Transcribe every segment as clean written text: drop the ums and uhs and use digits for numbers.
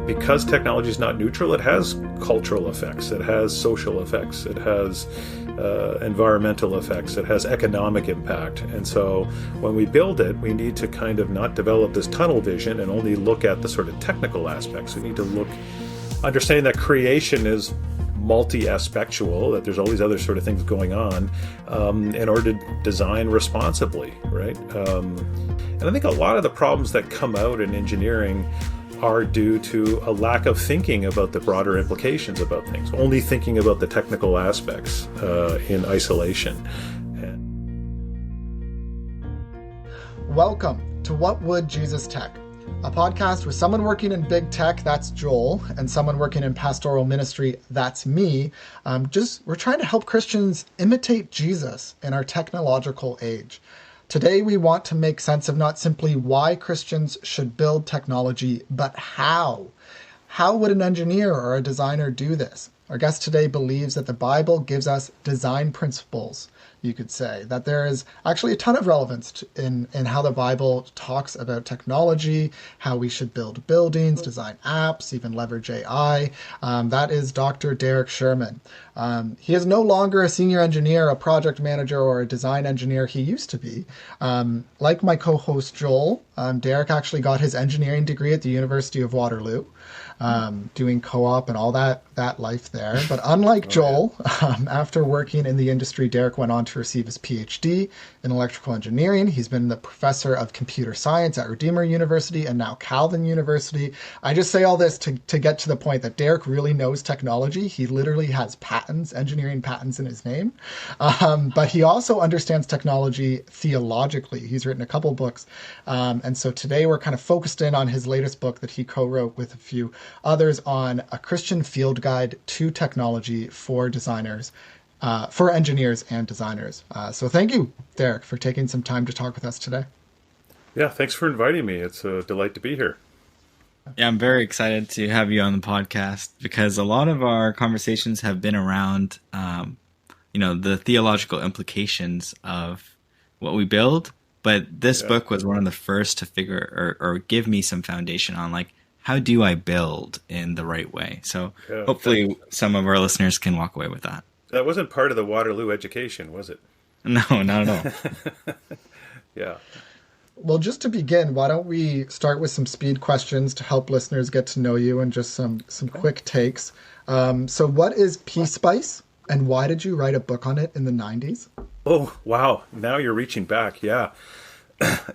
because technology is not neutral, it has cultural effects, it has social effects, it has environmental effects, it has economic impact. And so when we build it, we need to kind of not develop this tunnel vision and only look at the sort of technical aspects. We need to understanding that creation is multi-aspectual, that there's all these other sort of things going on in order to design responsibly, right? And I think a lot of the problems that come out in engineering are due to a lack of thinking about the broader implications about things, only thinking about the technical aspects in isolation. Welcome to What Would Jesus Tech? A podcast with someone working in big tech, that's Joel, and someone working in pastoral ministry, that's me. We're trying to help Christians imitate Jesus in our technological age. Today, we want to make sense of not simply why Christians should build technology, but how. How would an engineer or a designer do this? Our guest today believes that the Bible gives us design principles, you could say, that there is actually a ton of relevance in how the Bible talks about technology, how we should build buildings, design apps, even leverage AI. That is Dr. Egbert Schuurman. He is no longer a senior engineer, a project manager, or a design engineer he used to be. Like my co-host Joel, Derek actually got his engineering degree at the University of Waterloo, doing co-op and all that life there. But unlike Joel, after working in the industry, Derek went on to receive his PhD in electrical engineering. He's been the professor of computer science at Redeemer University and now Calvin University. I just say all this to get to the point that Derek really knows technology. He literally has patents, engineering patents in his name. But he also understands technology theologically. He's written a couple books. And so today we're kind of focused in on his latest book that he co-wrote with a few others on a Christian field guide to technology for designers, for engineers and designers. So thank you, Derek, for taking some time to talk with us today. Yeah, thanks for inviting me. It's a delight to be here. Yeah, I'm very excited to have you on the podcast because a lot of our conversations have been around, the theological implications of what we build. But this book was one of the first to figure or give me some foundation on like, how do I build in the right way? So hopefully some of our listeners can walk away with that. That wasn't part of the Waterloo education, was it? No, not at all. Yeah. Well, just to begin, why don't we start with some speed questions to help listeners get to know you and just some quick takes. So what is PSpice and why did you write a book on it in the 90s? Oh, wow. Now you're reaching back. Yeah.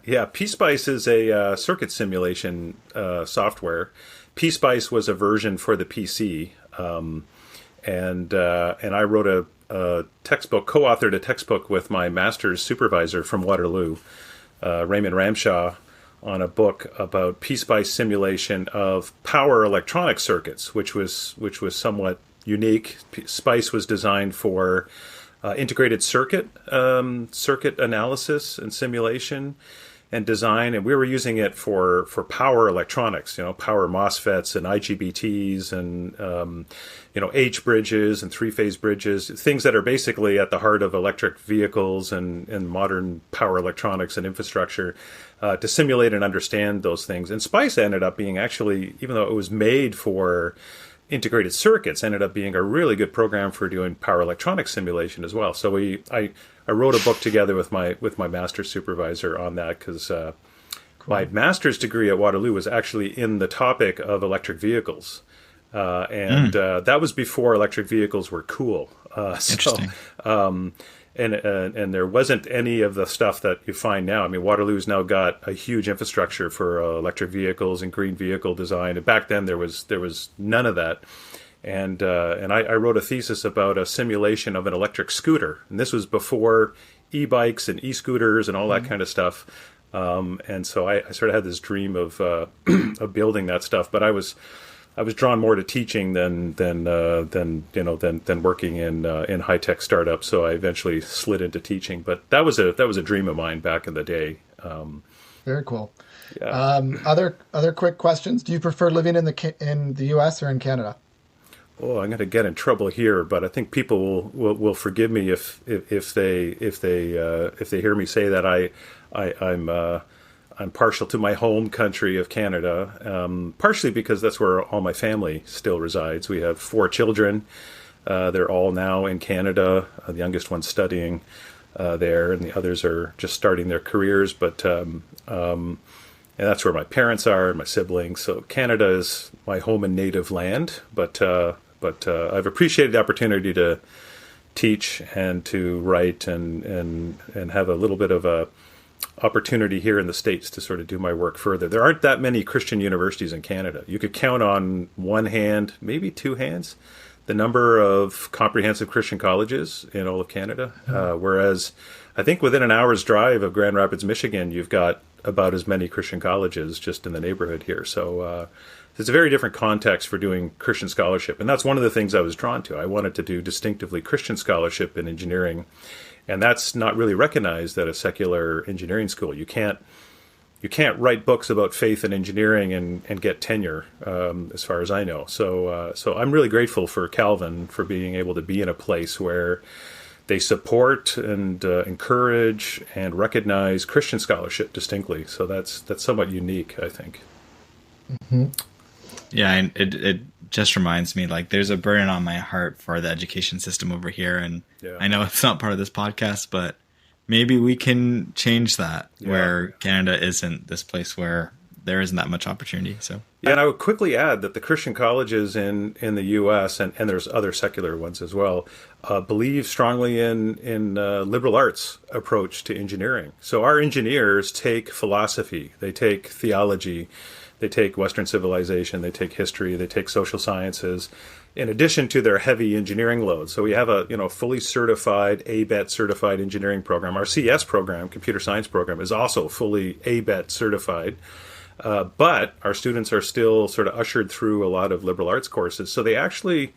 Yeah, PSpice is a circuit simulation software. PSpice was a version for the PC, and I wrote a textbook, co-authored a textbook with my master's supervisor from Waterloo, Raymond Ramshaw, on a book about PSpice simulation of power electronic circuits, which was somewhat unique. PSpice was designed for integrated circuit analysis and simulation and design, and we were using it for power electronics, power MOSFETs and IGBTs and H bridges and three-phase bridges, things that are basically at the heart of electric vehicles and modern power electronics and infrastructure, to simulate and understand those things. And SPICE ended up being actually, even though it was made for integrated circuits, ended up being a really good program for doing power electronic simulation as well. So I wrote a book together with my master's supervisor on that because my master's degree at Waterloo was actually in the topic of electric vehicles, and that was before electric vehicles were cool. Interesting. And there wasn't any of the stuff that you find now. I mean, Waterloo's now got a huge infrastructure for electric vehicles and green vehicle design. And back then there was none of that. And I wrote a thesis about a simulation of an electric scooter. And this was before e-bikes and e-scooters and all that kind of stuff. And so I sort of had this dream of of building that stuff. But I was drawn more to teaching than working in high tech startups. So I eventually slid into teaching. But that was a dream of mine back in the day. Very cool. Yeah. Other quick questions. Do you prefer living in the U.S. or in Canada? Oh, I'm going to get in trouble here, but I think people will forgive me if they hear me say that I'm partial to my home country of Canada, partially because that's where all my family still resides. We have 4 children. They're all now in Canada. The youngest one's studying there, and the others are just starting their careers. But and that's where my parents are, and my siblings. So Canada is my home and native land. But I've appreciated the opportunity to teach and to write and have a little bit of a opportunity here in the States to sort of do my work further. There aren't that many Christian universities in Canada. You could count on one hand, maybe 2 hands, the number of comprehensive Christian colleges in all of Canada. Whereas I think within an hour's drive of Grand Rapids, Michigan, you've got about as many Christian colleges just in the neighborhood here. So it's a very different context for doing Christian scholarship. And that's one of the things I was drawn to. I wanted to do distinctively Christian scholarship in engineering. And that's not really recognized at a secular engineering school. You can't write books about faith and engineering and get tenure, as far as I know. So I'm really grateful for Calvin for being able to be in a place where they support and encourage and recognize Christian scholarship distinctly. So that's somewhat unique, I think. Mm-hmm. Yeah, and it just reminds me, like, there's a burden on my heart for the education system over here, and I know it's not part of this podcast, but maybe we can change that, where Canada isn't this place where there isn't that much opportunity. So and I would quickly add that the Christian colleges in the U.S., and there's other secular ones as well, believe strongly in liberal arts approach to engineering. So our engineers take philosophy, they take theology, they take Western civilization, they take history, they take social sciences, in addition to their heavy engineering load. So we have a fully certified, ABET certified engineering program. Our CS program, computer science program, is also fully ABET certified. But our students are still sort of ushered through a lot of liberal arts courses. So they actually,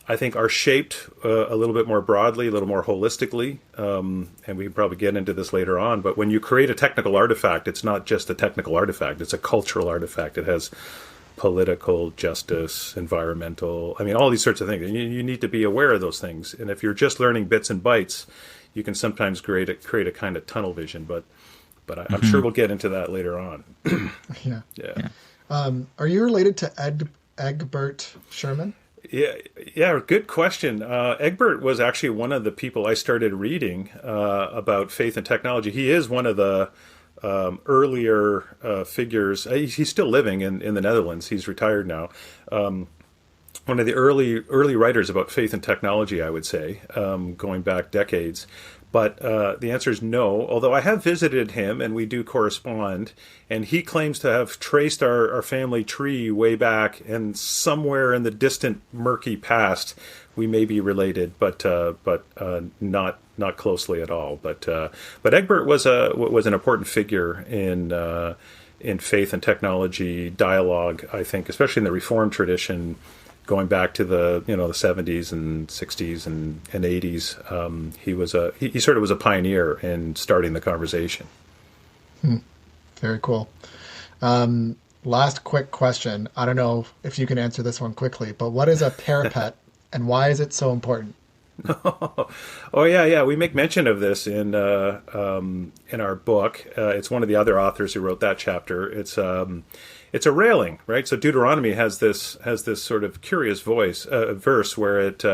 I think, are shaped a little bit more broadly, a little more holistically. And we can probably get into this later on. But when you create a technical artifact, it's not just a technical artifact. It's a cultural artifact. It has political, justice, environmental, all these sorts of things. And you need to be aware of those things. And if you're just learning bits and bytes, you can sometimes create a kind of tunnel vision. But I'm sure we'll get into that later on. Yeah. Are you related to Egbert Schuurman? Yeah, good question. Egbert was actually one of the people I started reading about faith and technology. He is one of the earlier figures. He's still living in the Netherlands. He's retired now. One of the early writers about faith and technology, I would say, going back decades. But the answer is no, although I have visited him and we do correspond, and he claims to have traced our family tree way back, and somewhere in the distant, murky past, we may be related, but not closely at all. But Egbert was an important figure in faith and technology dialogue, I think, especially in the Reformed tradition, going back to the the 70s and 60s and 80s. He sort of was a pioneer in starting the conversation. Very cool. Last quick question. I don't know if you can answer this one quickly, but what is a parapet and why is it so important? Oh yeah. We make mention of this in our book. It's one of the other authors who wrote that chapter. It's a railing, right? So Deuteronomy has this sort of curious verse where it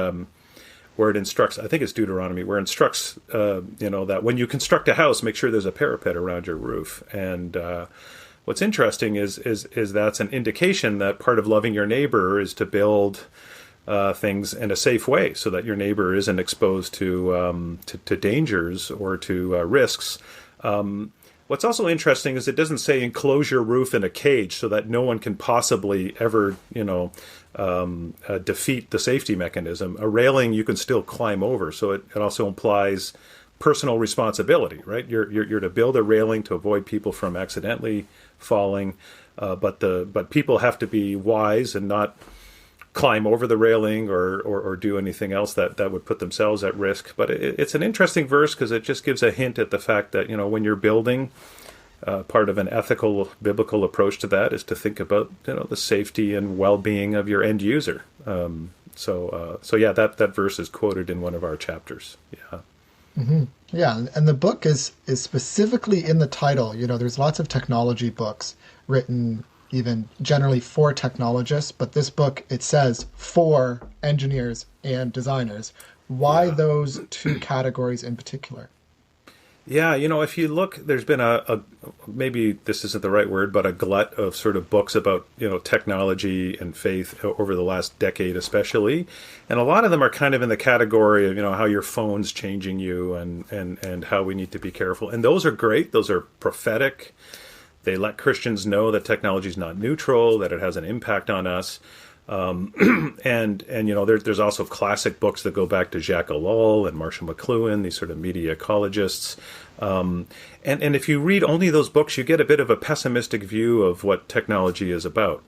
instructs. I think it's Deuteronomy where it instructs that when you construct a house, make sure there's a parapet around your roof. And what's interesting is that's an indication that part of loving your neighbor is to build things in a safe way, so that your neighbor isn't exposed to dangers or to risks. What's also interesting is it doesn't say enclose your roof in a cage so that no one can possibly ever, defeat the safety mechanism. A railing you can still climb over, so it also implies personal responsibility, right? You're to build a railing to avoid people from accidentally falling, but people have to be wise and not climb over the railing or do anything else that would put themselves at risk. But it's an interesting verse because it just gives a hint at the fact that, when you're building, part of an ethical, biblical approach to that is to think about, the safety and well-being of your end user. So that verse is quoted in one of our chapters. Yeah. Yeah, and the book is specifically in the title. You know, there's lots of technology books written even generally for technologists, but this book, it says for engineers and designers. Why those two categories in particular? Yeah, if you look, there's been maybe this isn't the right word, but a glut of sort of books about, technology and faith over the last decade especially. And a lot of them are kind of in the category of, how your phone's changing you and how we need to be careful. And those are great. Those are prophetic. They let Christians know that technology is not neutral, that it has an impact on us. There's also classic books that go back to Jacques Ellul and Marshall McLuhan, these sort of media ecologists. And if you read only those books, you get a bit of a pessimistic view of what technology is about.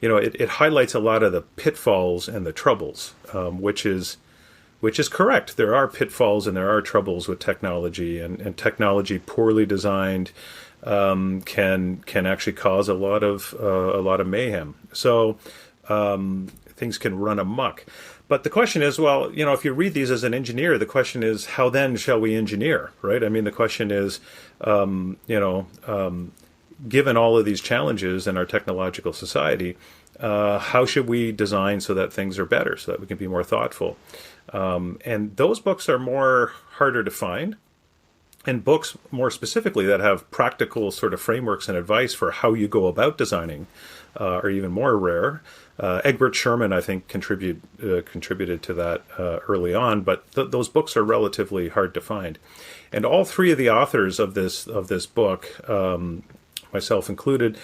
It highlights a lot of the pitfalls and the troubles, which is correct. There are pitfalls and there are troubles with technology, and technology poorly designed can actually cause a lot of mayhem. So things can run amok. But the question is, well, if you read these as an engineer, the question is, how then shall we engineer, right? I mean, the question is, given all of these challenges in our technological society, how should we design so that things are better, so that we can be more thoughtful? And those books are more harder to find. And books more specifically that have practical sort of frameworks and advice for how you go about designing are even more rare. Egbert Schuurman, I think, contributed to that early on, but those books are relatively hard to find. And all three of the authors of this book, myself included,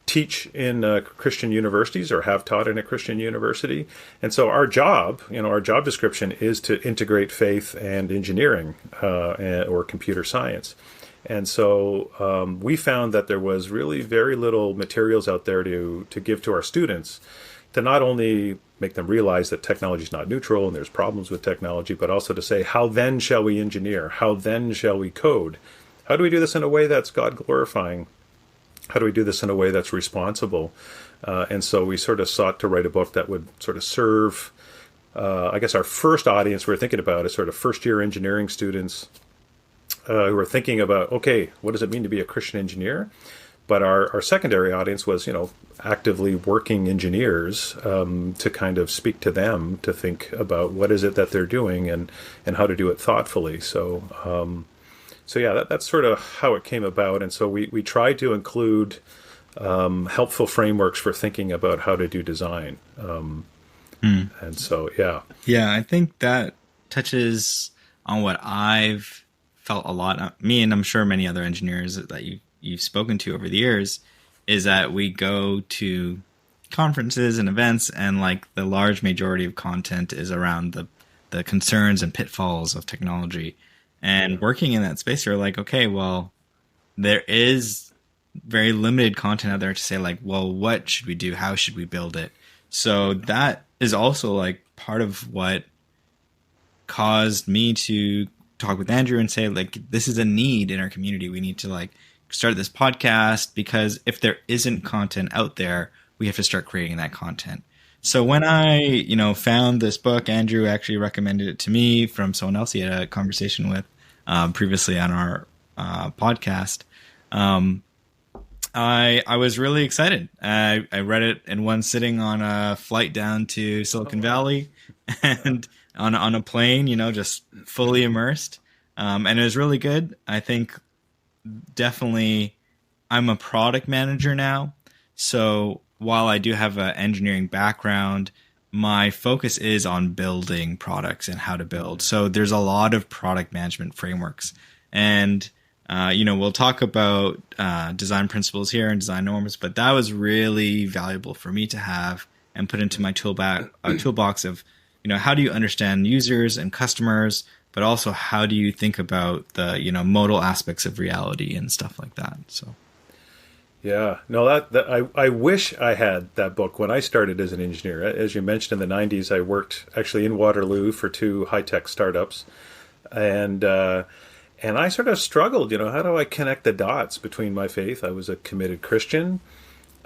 teach in Christian universities or have taught in a Christian university. And so our job description is to integrate faith and engineering or computer science. And so we found that there was really very little materials out there to give to our students to not only make them realize that technology is not neutral and there's problems with technology, but also to say, how then shall we engineer? How then shall we code? How do we do this in a way that's God glorifying? How do we do this in a way that's responsible? And so we sort of sought to write a book that would sort of serve, I guess our first audience we're thinking about is sort of first-year engineering students who are thinking about, okay, what does it mean to be a Christian engineer? But our secondary audience was, actively working engineers to kind of speak to them, to think about what is it that they're doing and how to do it thoughtfully. So yeah, that's sort of how it came about. And so we tried to include helpful frameworks for thinking about how to do design. And so, yeah. Yeah, I think that touches on what I've felt a lot, me and I'm sure many other engineers that you've spoken to over the years, is that we go to conferences and events and like the large majority of content is around the concerns and pitfalls of technology. And working in that space, you're like, okay, well, there is very limited content out there to say like, well, what should we do? How should we build it? So that is also like part of what caused me to talk with Andrew and say like, this is a need in our community. We need to like start this podcast because if there isn't content out there, we have to start creating that content. So when I, found this book, Andrew actually recommended it to me from someone else he had a conversation with previously on our podcast. I was really excited. I read it in one sitting on a flight down to Silicon Valley and on a plane, just fully immersed. And it was really good. I think definitely I'm a product manager now. So while I do have an engineering background, my focus is on building products and how to build. So there's a lot of product management frameworks. And, we'll talk about design principles here and design norms, but that was really valuable for me to have and put into my toolbox of, how do you understand users and customers, but also how do you think about the, modal aspects of reality and stuff like that. So. Yeah, no, that I wish I had that book when I started as an engineer. As you mentioned, in the 90s, I worked actually in Waterloo for 2 high-tech startups. And I sort of struggled, how do I connect the dots between my faith? I was a committed Christian,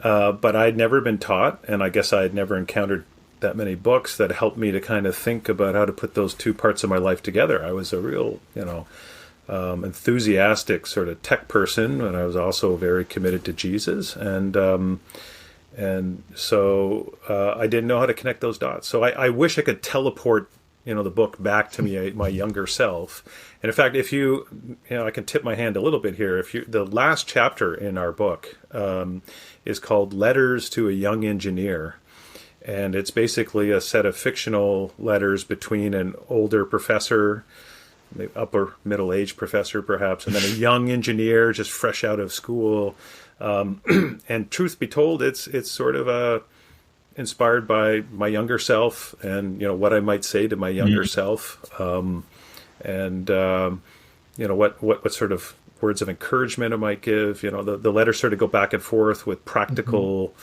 but I'd never been taught, and I guess I had never encountered that many books that helped me to kind of think about how to put those two parts of my life together. I was a real, enthusiastic sort of tech person, and I was also very committed to Jesus, and so I didn't know how to connect those dots. So I wish I could teleport, the book back to me, my younger self. And in fact, if I can tip my hand a little bit here. The last chapter in our book is called "Letters to a Young Engineer," and it's basically a set of fictional letters between an older professor, the upper middle-aged professor perhaps, and then a young engineer just fresh out of school. And truth be told, it's sort of inspired by my younger self, and what I might say to my younger self, and what sort of words of encouragement I might give. The letters sort of go back and forth with practical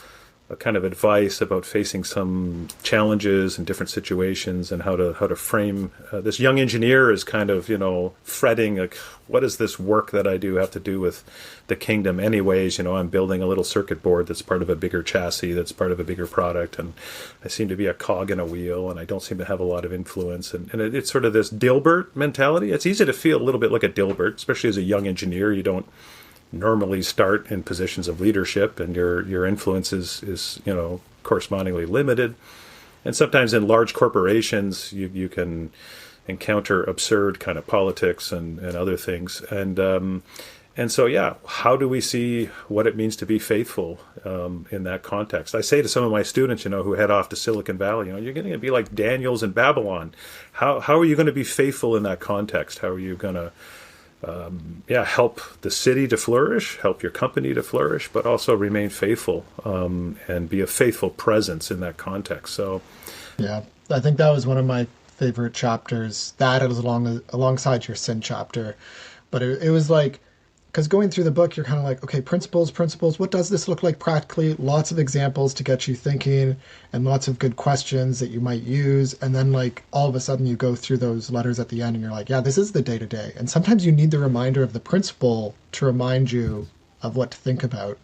kind of advice about facing some challenges in different situations, and how to frame. This young engineer is kind of fretting, like, what does this work that I do have to do with the kingdom anyways? I'm building a little circuit board that's part of a bigger chassis, that's part of a bigger product, and I seem to be a cog in a wheel, and I don't seem to have a lot of influence. And it's sort of this Dilbert mentality. It's easy to feel a little bit like a Dilbert, especially as a young engineer. You don't normally start in positions of leadership, and your influence is correspondingly limited. And sometimes in large corporations you can encounter absurd kind of politics and other things. And so how do we see what it means to be faithful in that context? I say to some of my students, who head off to Silicon Valley, you're going to be like Daniels in Babylon. How are you going to be faithful in that context? How are you going to help the city to flourish, help your company to flourish, but also remain faithful and be a faithful presence in that context? So, yeah, I think that was one of my favorite chapters. That it was alongside your sin chapter, but it was like, because going through the book, you're kind of like, okay, principles. What does this look like practically? Lots of examples to get you thinking, and lots of good questions that you might use. And then, like, all of a sudden you go through those letters at the end and you're like, yeah, this is the day-to-day. And sometimes you need the reminder of the principle to remind you of what to think about.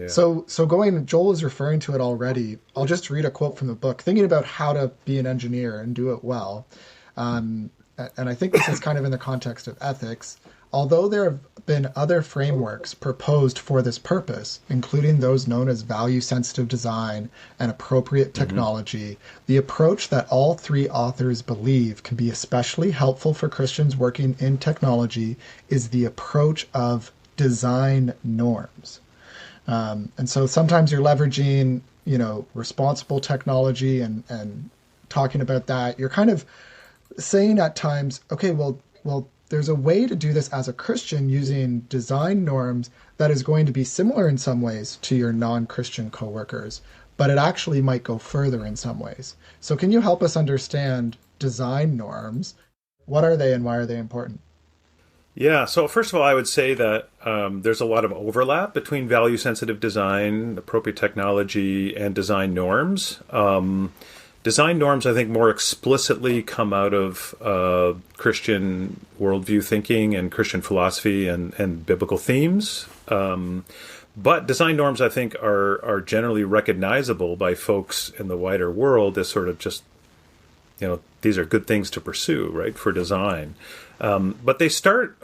So Joel is referring to it already. I'll just read a quote from the book, thinking about how to be an engineer and do it well. And I think this is kind of in the context of ethics. Although there have been other frameworks proposed for this purpose, including those known as value-sensitive design and appropriate technology, the approach that all three authors believe can be especially helpful for Christians working in technology is the approach of design norms. And so sometimes you're leveraging, responsible technology and talking about that. You're kind of saying at times, okay, well, there's a way to do this as a Christian using design norms that is going to be similar in some ways to your non-Christian coworkers, but it actually might go further in some ways. So can you help us understand design norms? What are they and why are they important? Yeah, so first of all, I would say that there's a lot of overlap between value-sensitive design, appropriate technology, and design norms. Design norms, I think, more explicitly come out of Christian worldview thinking and Christian philosophy and biblical themes. But design norms, I think, are generally recognizable by folks in the wider world as sort of just, these are good things to pursue, right, for design. But they start,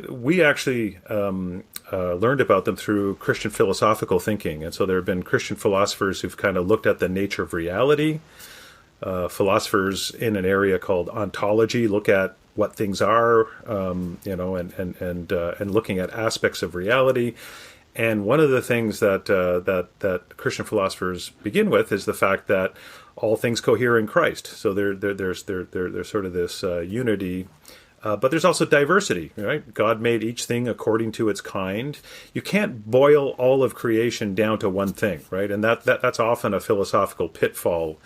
we actually learned about them through Christian philosophical thinking. And so there have been Christian philosophers who've kind of looked at the nature of reality. Philosophers in an area called ontology look at what things are, and looking at aspects of reality. And one of the things that Christian philosophers begin with is the fact that all things cohere in Christ. So there's sort of this unity. But there's also diversity, right? God made each thing according to its kind. You can't boil all of creation down to one thing, right? And that's often a philosophical pitfall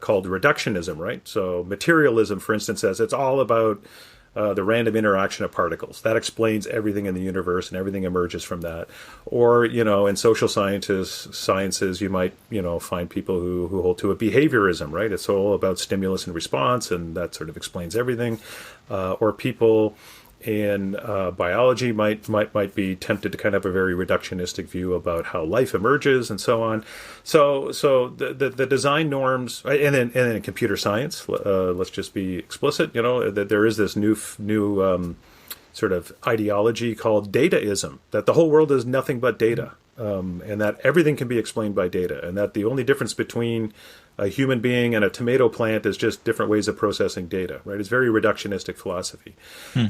called reductionism, right? So materialism, for instance, says it's all about the random interaction of particles. That explains everything in the universe, and everything emerges from that. Or, in social sciences, you might, find people who hold to a behaviorism, right? It's all about stimulus and response, and that sort of explains everything. Or people in biology might be tempted to kind of have a very reductionistic view about how life emerges and so on. So the design norms, and then in computer science, let's just be explicit, that there is this new sort of ideology called dataism, that the whole world is nothing but data, and that everything can be explained by data, and that the only difference between a human being and a tomato plant is just different ways of processing data, right? It's very reductionistic philosophy.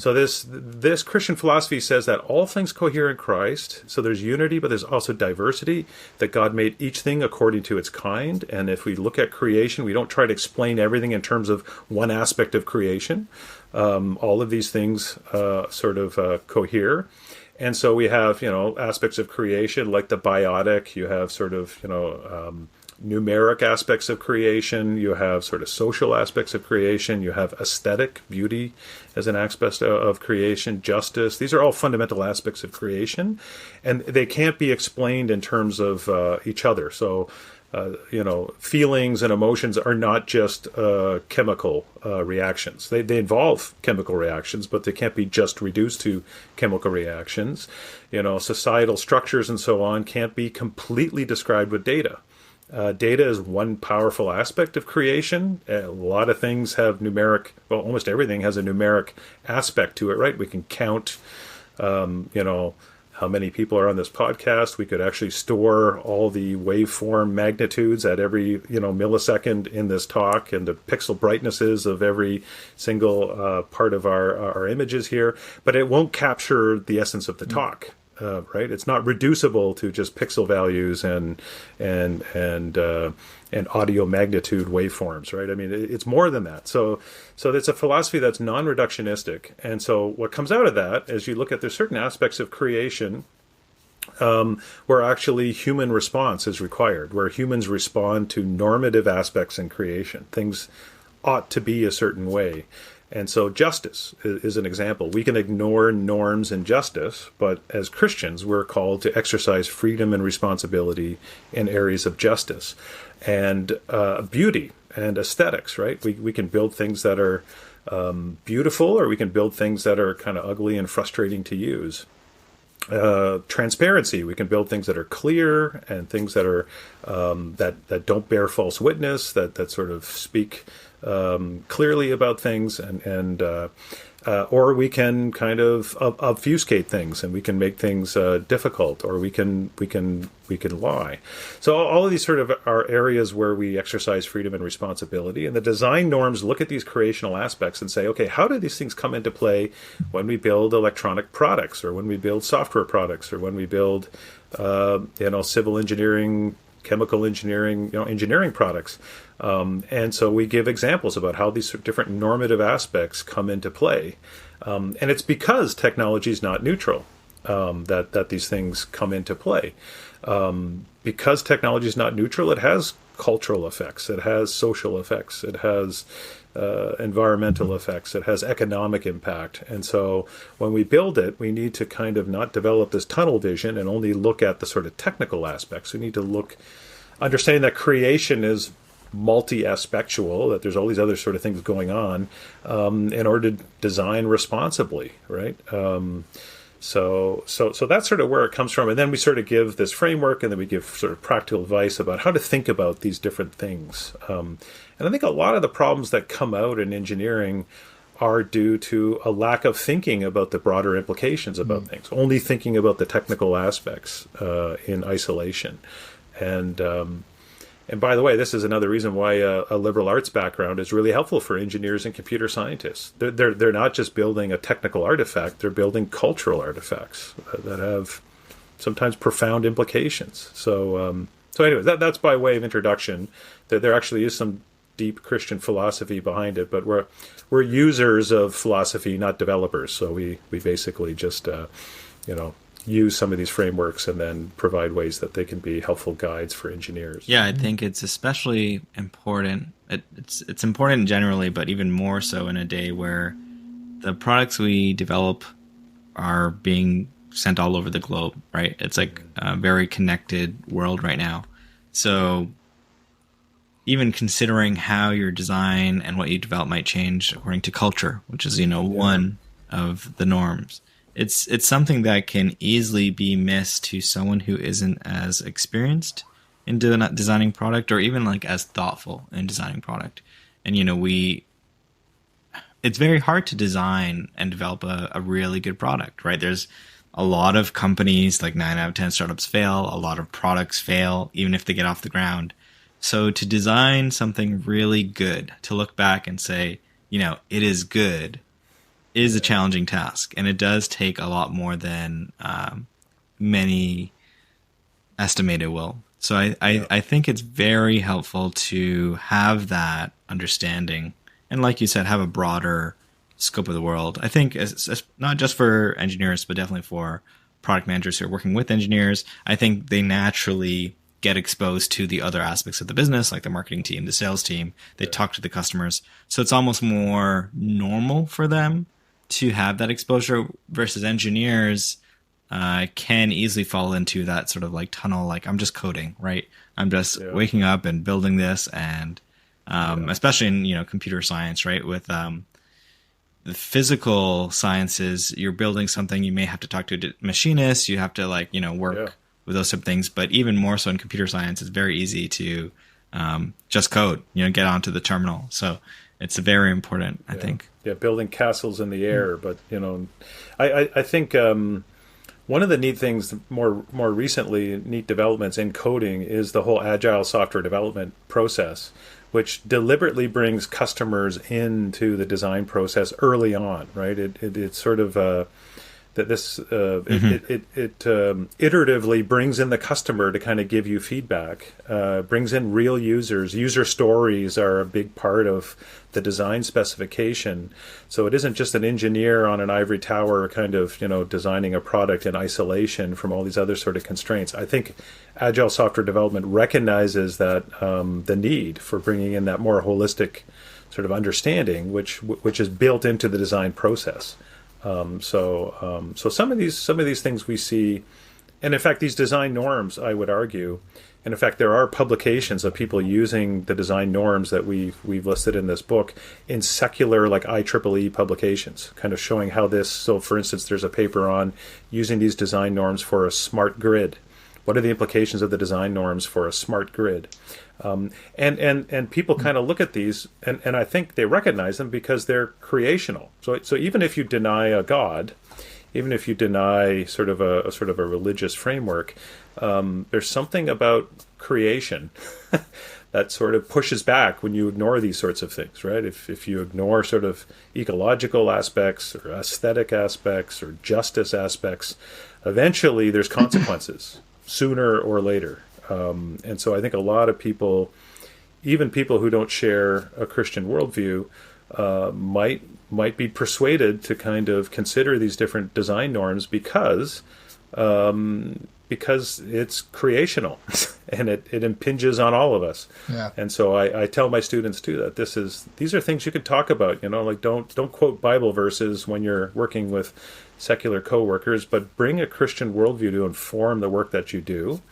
So this Christian philosophy says that all things cohere in Christ. So there's unity, but there's also diversity, that God made each thing according to its kind. And if we look at creation, we don't try to explain everything in terms of one aspect of creation. All of these things cohere. And so we have, aspects of creation like the biotic. You have sort of, numeric aspects of creation. You have sort of social aspects of creation. You have aesthetic, beauty as an aspect of creation, justice. These are all fundamental aspects of creation, and they can't be explained in terms of each other. So, feelings and emotions are not just chemical reactions. They involve chemical reactions, but they can't be just reduced to chemical reactions. Societal structures and so on can't be completely described with data. Data is one powerful aspect of creation. A lot of things have almost everything has a numeric aspect to it, right? We can count, how many people are on this podcast. We could actually store all the waveform magnitudes at every, millisecond in this talk, and the pixel brightnesses of every single part of our images here, but it won't capture the essence of the talk. Right? It's not reducible to just pixel values and audio magnitude waveforms, right? I mean, it's more than that. So it's a philosophy that's non-reductionistic. And so what comes out of that is you look at there's certain aspects of creation where actually human response is required, where humans respond to normative aspects in creation. Things ought to be a certain way. And so justice is an example. We can ignore norms in justice, but as Christians, we're called to exercise freedom and responsibility in areas of justice. And beauty and aesthetics, right? We can build things that are beautiful, or we can build things that are kind of ugly and frustrating to use. Transparency, we can build things that are clear and things that are that don't bear false witness, that sort of speak clearly about things, and or we can kind of obfuscate things, and we can make things difficult, or we can lie. So all of these sort of are areas where we exercise freedom and responsibility, and the design norms look at these creational aspects and say, okay, how do these things come into play when we build electronic products, or when we build software products, or when we build civil engineering, chemical engineering, engineering products. And so we give examples about how these different normative aspects come into play. And it's because technology is not neutral that these things come into play. Because technology is not neutral, it has cultural effects, it has social effects, it has environmental effects, it has economic impact. And so when we build it, we need to kind of not develop this tunnel vision and only look at the sort of technical aspects. We need to understanding that creation is multi-aspectual, that there's all these other sort of things going on in order to design responsibly, right? So that's sort of where it comes from. And then we sort of give this framework, and then we give sort of practical advice about how to think about these different things. And I think a lot of the problems that come out in engineering are due to a lack of thinking about the broader implications about things, only thinking about the technical aspects in isolation. And by the way, this is another reason why a liberal arts background is really helpful for engineers and computer scientists. They're not just building a technical artifact; they're building cultural artifacts that have sometimes profound implications. So anyway, that's by way of introduction. There actually is some deep Christian philosophy behind it, but we're users of philosophy, not developers. So we basically just use some of these frameworks and then provide ways that they can be helpful guides for engineers. Yeah, I think it's especially important. It's important generally, but even more so in a day where the products we develop are being sent all over the globe, right? It's like a very connected world right now. So even considering how your design and what you develop might change according to culture, which is, one of the norms. It's something that can easily be missed to someone who isn't as experienced in designing product, or even like as thoughtful in designing product. And it's very hard to design and develop a really good product, right? There's a lot of companies, like 9 out of 10 startups fail. A lot of products fail, even if they get off the ground. So to design something really good, to look back and say, it is good, is a challenging task. And it does take a lot more than many estimate it will. So I think it's very helpful to have that understanding. And like you said, have a broader scope of the world. I think it's not just for engineers, but definitely for product managers who are working with engineers. I think they naturally get exposed to the other aspects of the business, like the marketing team, the sales team. They talk to the customers. So it's almost more normal for them to have that exposure, versus engineers can easily fall into that sort of like tunnel, like I'm just coding, right? I'm just waking up and building this, and especially in computer science, right? With the physical sciences, you're building something, you may have to talk to a machinist, you have to work with those type of things. But even more so in computer science, it's very easy to just code, get onto the terminal. So it's very important, I think. Yeah, building castles in the air. But I think one of the neat things, more recently, neat developments in coding is the whole Agile software development process, which deliberately brings customers into the design process early on, right? It's sort of that this it iteratively brings in the customer to kind of give you feedback, brings in real users. User stories are a big part of the design specification. So it isn't just an engineer on an ivory tower kind of designing a product in isolation from all these other sort of constraints. I think Agile software development recognizes that the need for bringing in that more holistic sort of understanding, which is built into the design process. So some of these things we see, and in fact these design norms, I would argue, and in fact there are publications of people using the design norms that we've listed in this book in secular like IEEE publications, kind of showing how this. So for instance, there's a paper on using these design norms for a smart grid. What are the implications of the design norms for a smart grid? And people kind of look at these, and I think they recognize them because they're creational. So even if you deny a God, even if you deny sort of a religious framework, there's something about creation that sort of pushes back when you ignore these sorts of things, right? If you ignore sort of ecological aspects or aesthetic aspects or justice aspects, eventually there's consequences sooner or later. And so I think a lot of people, even people who don't share a Christian worldview, might be persuaded to kind of consider these different design norms because it's creational and it impinges on all of us. Yeah. And so I tell my students too that these are things you could talk about. Like don't quote Bible verses when you're working with secular coworkers, but bring a Christian worldview to inform the work that you do.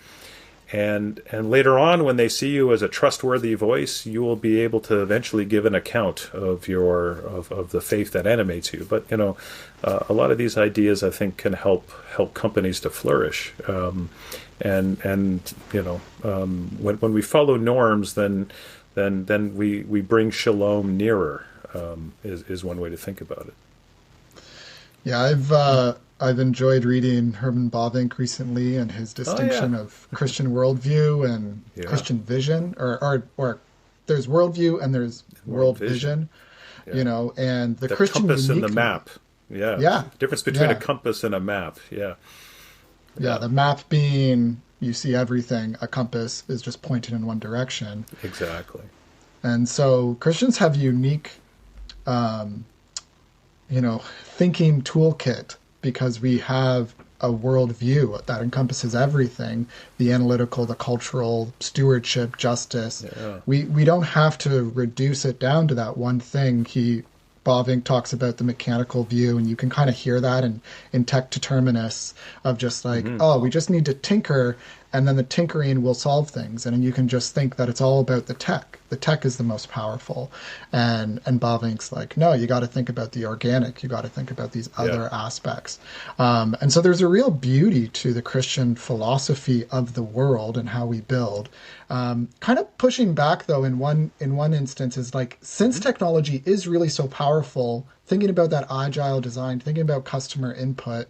And later on, when they see you as a trustworthy voice, you will be able to eventually give an account of of the faith that animates you. But a lot of these ideas, I think, can help companies to flourish. When we follow norms, then we bring shalom nearer. Is one way to think about it. Yeah, I've enjoyed reading Herman Bavinck recently and his distinction of Christian worldview and Christian vision, or there's worldview and there's world vision, and the Christian compass uniqueness. And the map. Yeah. Difference between a compass and a map. Yeah, the map being you see everything. A compass is just pointed in one direction. Exactly. And so Christians have a unique, thinking toolkit, because we have a worldview that encompasses everything, the analytical, the cultural, stewardship, justice. Yeah. We don't have to reduce it down to that one thing. Bavinck talks about the mechanical view, and you can kind of hear that in tech determinists of just like, we just need to tinker and then the tinkering will solve things. And you can just think that it's all about the tech. The tech is the most powerful. And Bavinck's like, no, you got to think about the organic. You got to think about these other aspects. And so there's a real beauty to the Christian philosophy of the world and how we build. Kind of pushing back, though, in one instance is like, since technology is really so powerful, thinking about that agile design, thinking about customer input,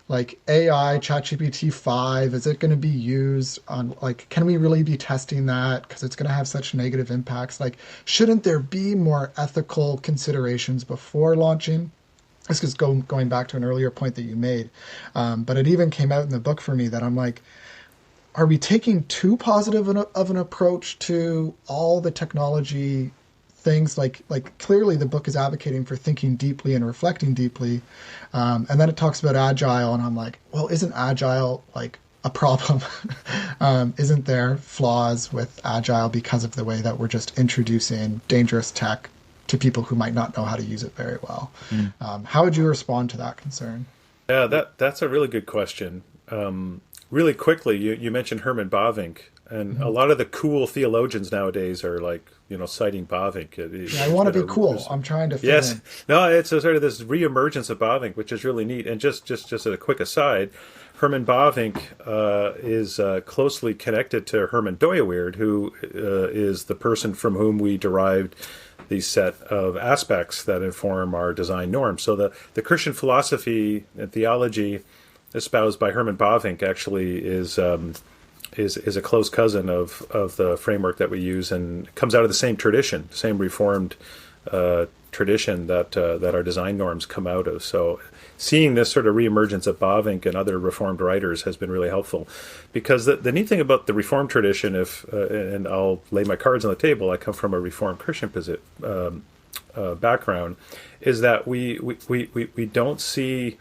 like AI, ChatGPT 5, is it going to be used on, like, can we really be testing that? Because it's going to have such negative impacts. Like, shouldn't there be more ethical considerations before launching? This is going back to an earlier point that you made. But it even came out in the book for me that I'm like, are we taking too positive of an approach to all the technology things? Like clearly the book is advocating for thinking deeply and reflecting deeply. And then it talks about Agile, and I'm like, well, isn't Agile like a problem? Isn't there flaws with Agile because of the way that we're just introducing dangerous tech to people who might not know how to use it very well? How would you respond to that concern? Yeah, that's a really good question. Really quickly, you mentioned Herman Bavinck, and a lot of the cool theologians nowadays are like, citing Bavinck. I want to be cool. I'm trying to fit in. No, it's a sort of this reemergence of Bavinck, which is really neat. And just as a quick aside, Herman Bavinck is closely connected to Herman Dooyeweerd, who is the person from whom we derived the set of aspects that inform our design norms. So the Christian philosophy and theology espoused by Herman Bavinck actually is a close cousin of the framework that we use, and comes out of the same tradition, same Reformed tradition that our design norms come out of. So seeing this sort of reemergence of Bavinck and other Reformed writers has been really helpful, because the neat thing about the Reformed tradition, and I'll lay my cards on the table, I come from a Reformed Christian background, is that we don't see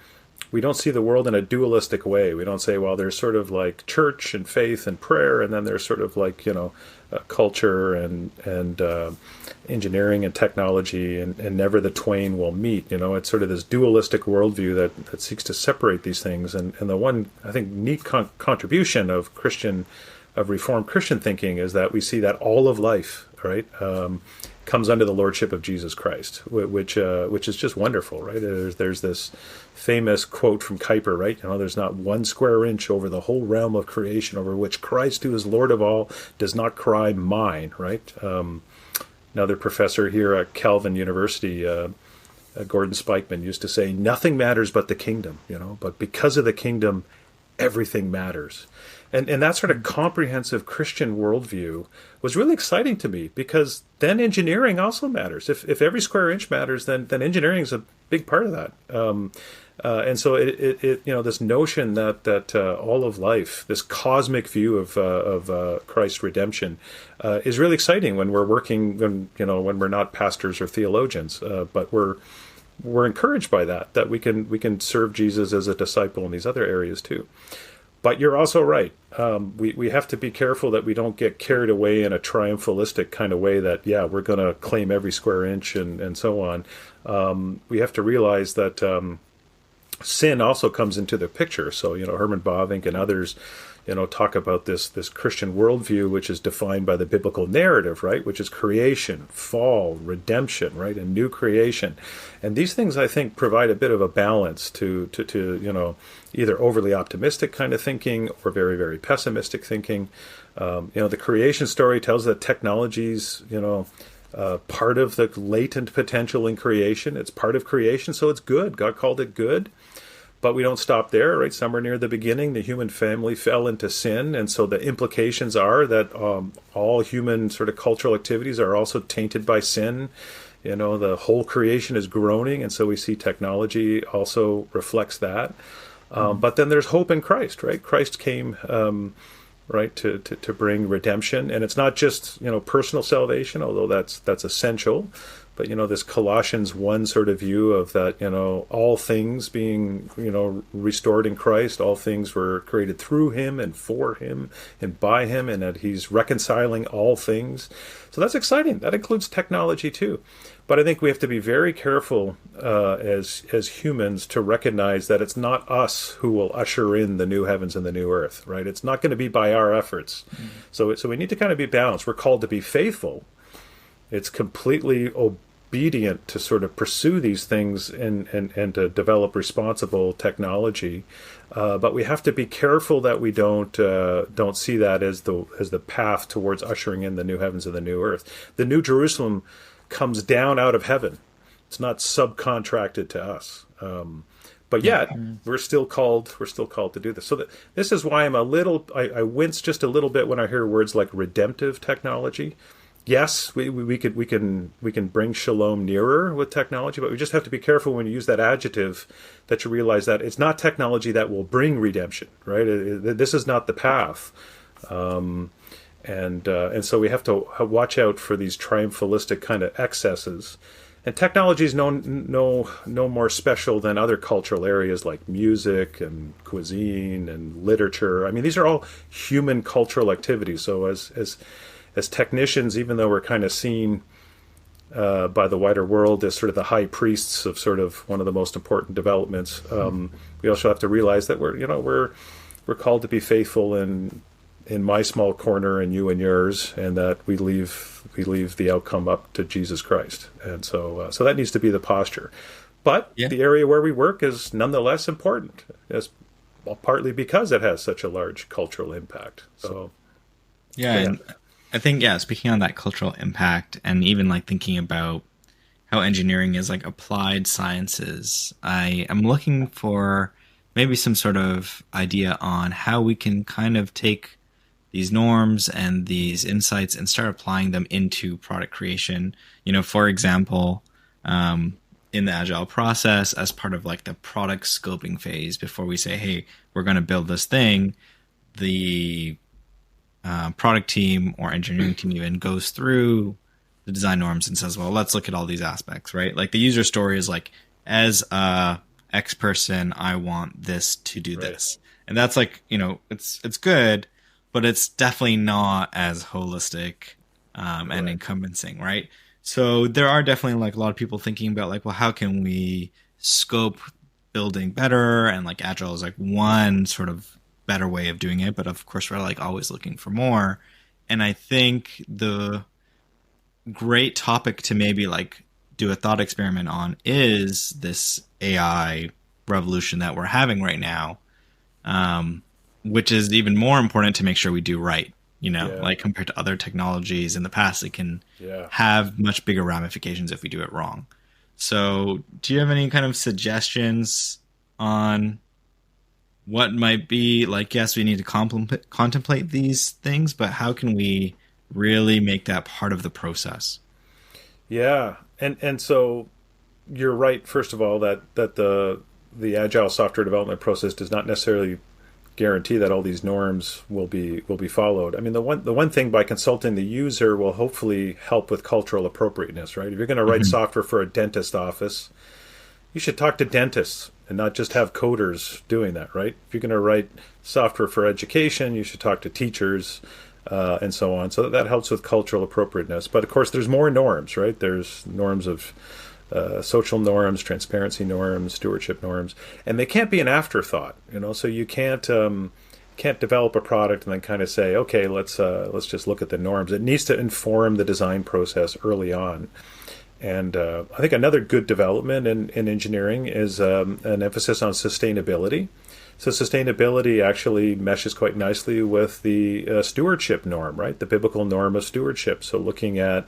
the world in a dualistic way. We don't say, well, there's sort of like church and faith and prayer, and then there's sort of like, culture and engineering and technology, and never the twain will meet. It's sort of this dualistic worldview that seeks to separate these things. And the one, I think, neat contribution of Reformed Christian thinking is that we see that all of life, right, comes under the lordship of Jesus Christ, which is just wonderful, right? There's this famous quote from Kuyper, right? There's not one square inch over the whole realm of creation over which Christ, who is Lord of all, does not cry mine, right? Another professor here at Calvin University, Gordon Spikeman, used to say, nothing matters but the kingdom, but because of the kingdom, everything matters. And that sort of comprehensive Christian worldview was really exciting to me, because then engineering also matters. If every square inch matters, then engineering is a big part of that. And so it this notion that all of life, this cosmic view of Christ's redemption, is really exciting when we're working, when we're not pastors or theologians, but we're encouraged by that we can serve Jesus as a disciple in these other areas too. But you're also right. We have to be careful that we don't get carried away in a triumphalistic kind of way that, we're going to claim every square inch and so on. We have to realize that sin also comes into the picture. So, Herman Bavinck and others, talk about this Christian worldview, which is defined by the biblical narrative, right? Which is creation, fall, redemption, right? And new creation. And these things, I think, provide a bit of a balance to either overly optimistic kind of thinking or very, very pessimistic thinking. The creation story tells that technology's, part of the latent potential in creation. It's part of creation, so it's good. God called it good. But we don't stop there, right? Somewhere near the beginning, the human family fell into sin, and so the implications are that all human sort of cultural activities are also tainted by sin. The whole creation is groaning, and so we see technology also reflects that. But then there's hope in Christ, right? Christ came, right, to bring redemption, and it's not just personal salvation, although that's essential, But, this Colossians 1 sort of view of that, all things being, restored in Christ, all things were created through him and for him and by him, and that he's reconciling all things. So that's exciting. That includes technology too. But I think we have to be very careful as humans to recognize that it's not us who will usher in the new heavens and the new earth, right? It's not going to be by our efforts. So we need to kind of be balanced. We're called to be faithful. It's completely obedient to sort of pursue these things and to develop responsible technology. But we have to be careful that we don't see that as the path towards ushering in the new heavens and the new earth. The New Jerusalem comes down out of heaven. It's not subcontracted to us. But yet we're still called to do this. So this is why I wince just a little bit when I hear words like redemptive technology. Yes, we can bring shalom nearer with technology, but we just have to be careful when you use that adjective that you realize that it's not technology that will bring redemption, right? This is not the path. And so we have to watch out for these triumphalistic kind of excesses. And technology is no more special than other cultural areas like music and cuisine and literature. I mean, these are all human cultural activities. So as technicians, even though we're kind of seen by the wider world as sort of the high priests of sort of one of the most important developments, we also have to realize that we're called to be faithful in my small corner and you and yours, and that we leave the outcome up to Jesus Christ. And so that needs to be the posture. But the area where we work is nonetheless important, partly because it has such a large cultural impact. So and I think, speaking on that cultural impact, and even like thinking about how engineering is like applied sciences, I am looking for maybe some sort of idea on how we can kind of take these norms and these insights and start applying them into product creation. For example, in the Agile process, as part of like the product scoping phase, before we say, hey, we're going to build this thing, the product team or engineering team even goes through the design norms and says, well, let's look at all these aspects, right? Like the user story is like, as a X person, I want this to do this. And that's like, it's good, but it's definitely not as holistic and encompassing, right? So there are definitely like a lot of people thinking about like, well, how can we scope building better? And like Agile is like one sort of better way of doing it, but of course we're like always looking for more. And I think the great topic to maybe like do a thought experiment on is this AI revolution that we're having right now, which is even more important to make sure we do right, like compared to other technologies in the past, it can have much bigger ramifications if we do it wrong. So do you have any kind of suggestions on what might be like, yes, we need to contemplate these things, but how can we really make that part of the process? Yeah. And so you're right, first of all, that the Agile software development process does not necessarily guarantee that all these norms will be followed. I mean, the one thing, by consulting the user will hopefully help with cultural appropriateness, right? If you're going to write software for a dentist office, you should talk to dentists and not just have coders doing that, right? If you're going to write software for education, you should talk to teachers and so on. So that helps with cultural appropriateness. But of course, there's more norms, right? There's norms of social norms, transparency norms, stewardship norms, and they can't be an afterthought. So you can't develop a product and then kind of say, okay, let's just look at the norms. It needs to inform the design process early on. And I think another good development in engineering is an emphasis on sustainability. So sustainability actually meshes quite nicely with the stewardship norm, right? The biblical norm of stewardship. So looking at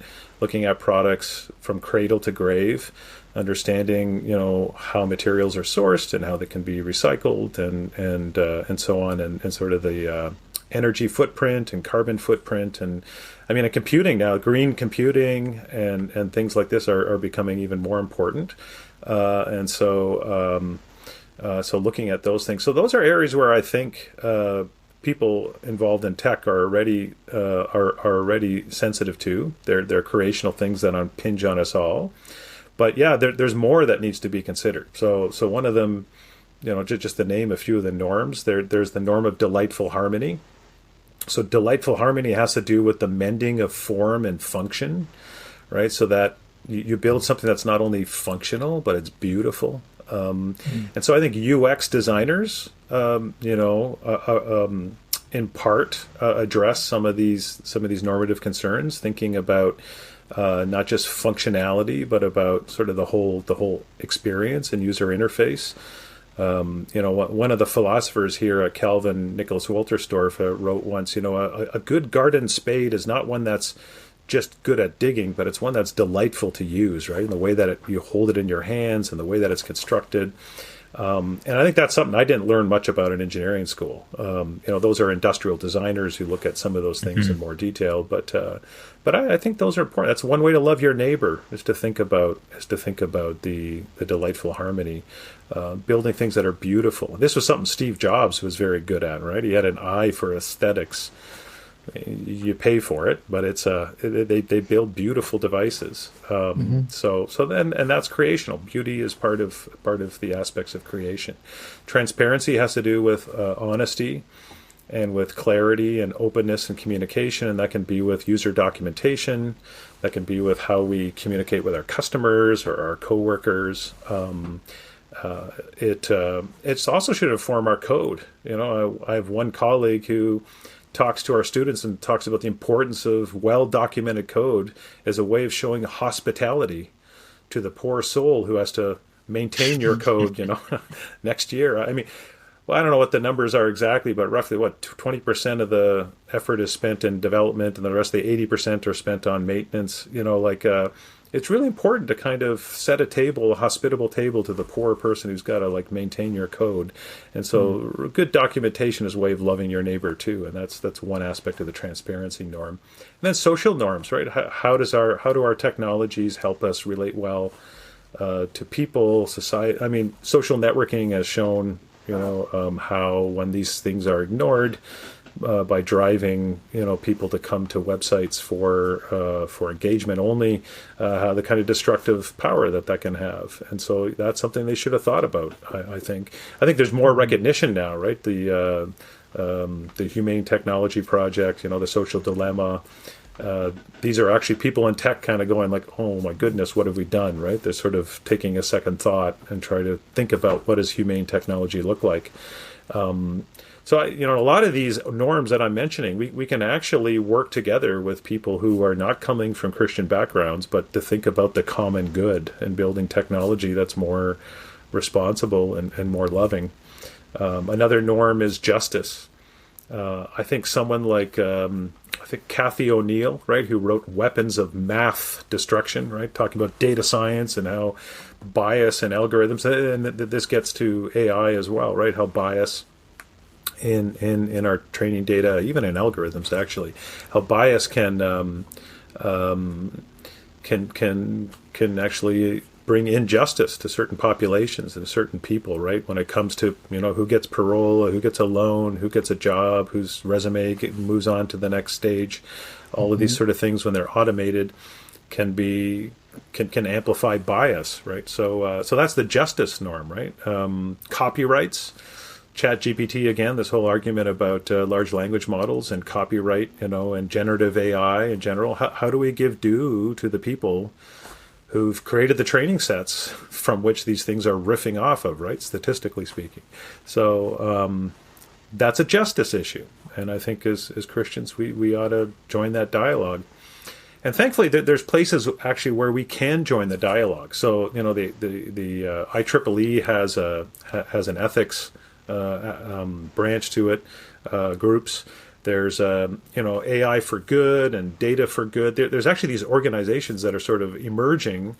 products from cradle to grave, understanding how materials are sourced and how they can be recycled and so on, and sort of the energy footprint and carbon footprint. And I mean, in computing now, green computing and things like this are becoming even more important. So looking at those things. So those are areas where I think people involved in tech are already sensitive to. They're creational things that impinge on us all. But yeah, there's more that needs to be considered. So one of them, just to name a few of the norms, there's the norm of delightful harmony. So delightful harmony has to do with the mending of form and function, right? So that you build something that's not only functional, but it's beautiful. And so I think UX designers, in part address some of these normative concerns, thinking about not just functionality, but about sort of the whole experience and user interface. One of the philosophers here at Calvin, Nicholas Wolterstorff, wrote once, a good garden spade is not one that's just good at digging, but it's one that's delightful to use, right? In the way that you hold it in your hands and the way that it's constructed. And I think that's something I didn't learn much about in engineering school. Those are industrial designers who look at some of those things in more detail. But I think those are important. That's one way to love your neighbor, is to think about the delightful harmony, building things that are beautiful. This was something Steve Jobs was very good at, right? He had an eye for aesthetics. You pay for it, but it's they build beautiful devices. So that's creational. Beauty is part of the aspects of creation. Transparency has to do with honesty and with clarity and openness and communication, and that can be with user documentation. That can be with how we communicate with our customers or our coworkers. It also should inform our code. I have one colleague who talks to our students and talks about the importance of well-documented code as a way of showing hospitality to the poor soul who has to maintain your code, next year. I mean, well, I don't know what the numbers are exactly, but roughly 20% of the effort is spent in development, and the rest of the 80% are spent on maintenance. It's really important to kind of set a hospitable table to the poor person who's got to maintain your code. And so good documentation is a way of loving your neighbor too. And that's one aspect of the transparency norm. And then social norms, right? How do our technologies help us relate well to people, society? I mean, social networking has shown, how when these things are ignored, by driving people to come to websites for engagement only, the kind of destructive power that can have. And so that's something they should have thought about. I think there's more recognition now, right? The Humane Technology Project, the Social Dilemma. These are actually people in tech kind of going like, oh my goodness, what have we done, right? They're sort of taking a second thought and try to think about what does humane technology look like. So, a lot of these norms that I'm mentioning, we can actually work together with people who are not coming from Christian backgrounds, but to think about the common good and building technology that's more responsible and more loving. Another norm is justice. I think someone like, Cathy O'Neill, right, who wrote Weapons of Math Destruction, right, talking about data science and how bias and algorithms, and this gets to AI as well, right, how bias in our training data, even in algorithms, actually, how bias can actually bring injustice to certain populations and certain people, right? When it comes to who gets parole, who gets a loan, who gets a job, whose resume moves on to the next stage, all of these sort of things when they're automated can amplify bias, right? So that's the justice norm, right? Copyrights. ChatGPT, again, this whole argument about large language models and copyright, and generative AI in general. How do we give due to the people who've created the training sets from which these things are riffing off of, right, statistically speaking? So that's a justice issue. And I think as Christians, we ought to join that dialogue. And thankfully, there's places actually where we can join the dialogue. So, the IEEE has an ethics branch to it, groups. There's AI for good and data for good. There's actually these organizations that are sort of emerging,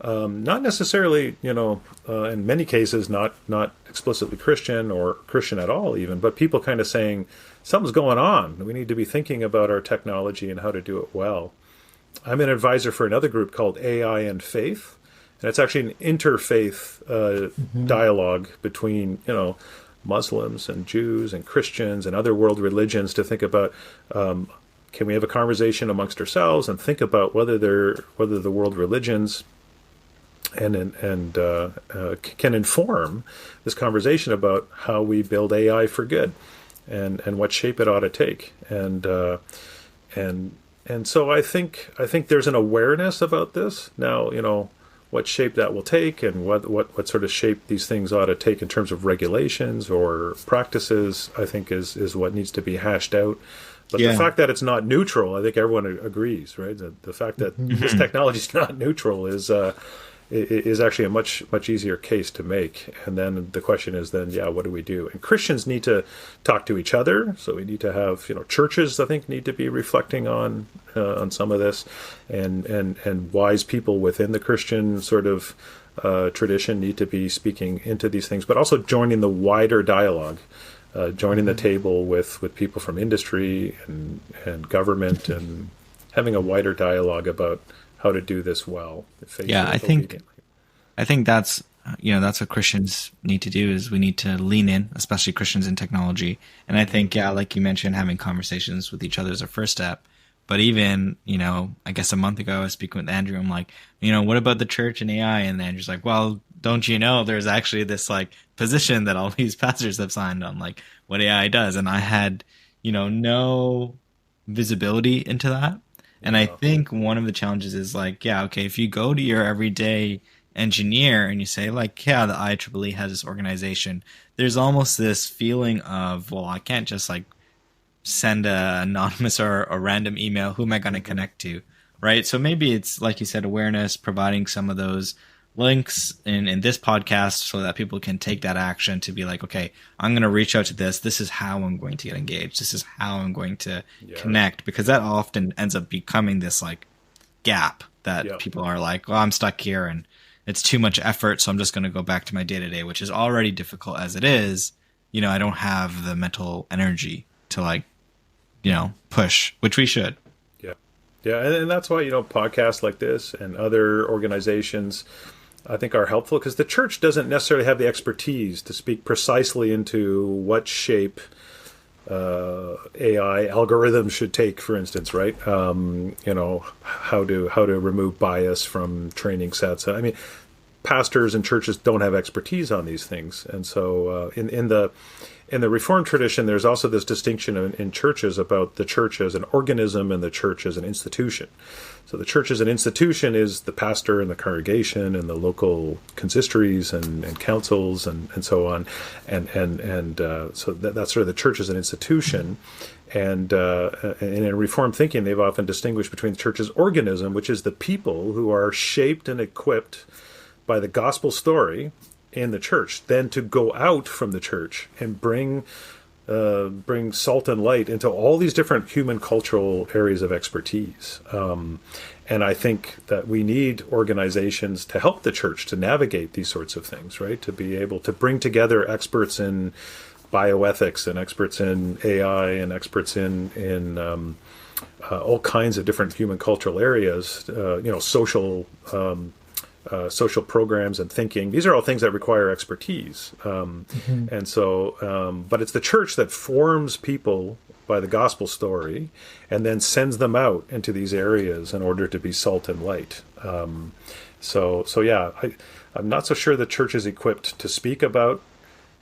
not necessarily in many cases not explicitly Christian or Christian at all even, but people kind of saying something's going on. We need to be thinking about our technology and how to do it well. I'm an advisor for another group called AI and Faith, and it's actually an interfaith dialogue between Muslims and Jews and Christians and other world religions to think about, can we have a conversation amongst ourselves and think about whether the world religions and can inform this conversation about how we build AI for good and what shape it ought to take. And so I think there's an awareness about this now, what shape that will take and what sort of shape these things ought to take in terms of regulations or practices, I think is what needs to be hashed out. But the fact that it's not neutral, I think everyone agrees, right? The fact that this technology is not neutral is actually a much easier case to make. And then the question is what do we do? And Christians need to talk to each other. So we need to have, churches, I think, need to be reflecting on some of this, and wise people within the Christian sort of tradition need to be speaking into these things, but also joining the wider dialogue. Joining the table with people from industry and government, and having a wider dialogue about how to do this well. I think that's that's what Christians need to do, is we need to lean in, especially Christians in technology. And I think, like you mentioned, having conversations with each other is a first step. But even, I guess a month ago I was speaking with Andrew. I'm like, what about the church and AI? And Andrew's like, well, don't you know there's actually this position that all these pastors have signed on what AI does? And I had, no visibility into that. And I think one of the challenges is if you go to your everyday engineer and you say the IEEE has this organization, there's almost this feeling of, well, I can't just send an anonymous or a random email. Who am I going to connect to? Right. So maybe it's, like you said, awareness, providing some of those links in this podcast so that people can take that action to be okay, I'm going to reach out to this. This is how I'm going to get engaged. This is how I'm going to connect, because that often ends up becoming this gap that people are well, I'm stuck here and it's too much effort. So I'm just going to go back to my day to day, which is already difficult as it is. I don't have the mental energy to push, which we should. Yeah. And that's why, podcasts like this and other organizations, I think, are helpful, because the church doesn't necessarily have the expertise to speak precisely into what shape AI algorithms should take, for instance, right? How to remove bias from training sets. I mean, pastors and churches don't have expertise on these things, and so in the Reformed tradition, there's also this distinction in churches about the church as an organism and the church as an institution. So the church as an institution is the pastor and the congregation and the local consistories and councils and so on. So that's sort of the church as an institution. And in Reformed thinking, they've often distinguished between the church as organism, which is the people who are shaped and equipped by the gospel story in the church, then to go out from the church and bring salt and light into all these different human cultural areas of expertise. And I think that we need organizations to help the church to navigate these sorts of things, right? To be able to bring together experts in bioethics and experts in AI and experts in all kinds of different human cultural areas, social programs and thinking. These are all things that require expertise. And so, but it's the church that forms people by the gospel story and then sends them out into these areas in order to be salt and light. I'm not so sure the church is equipped to speak about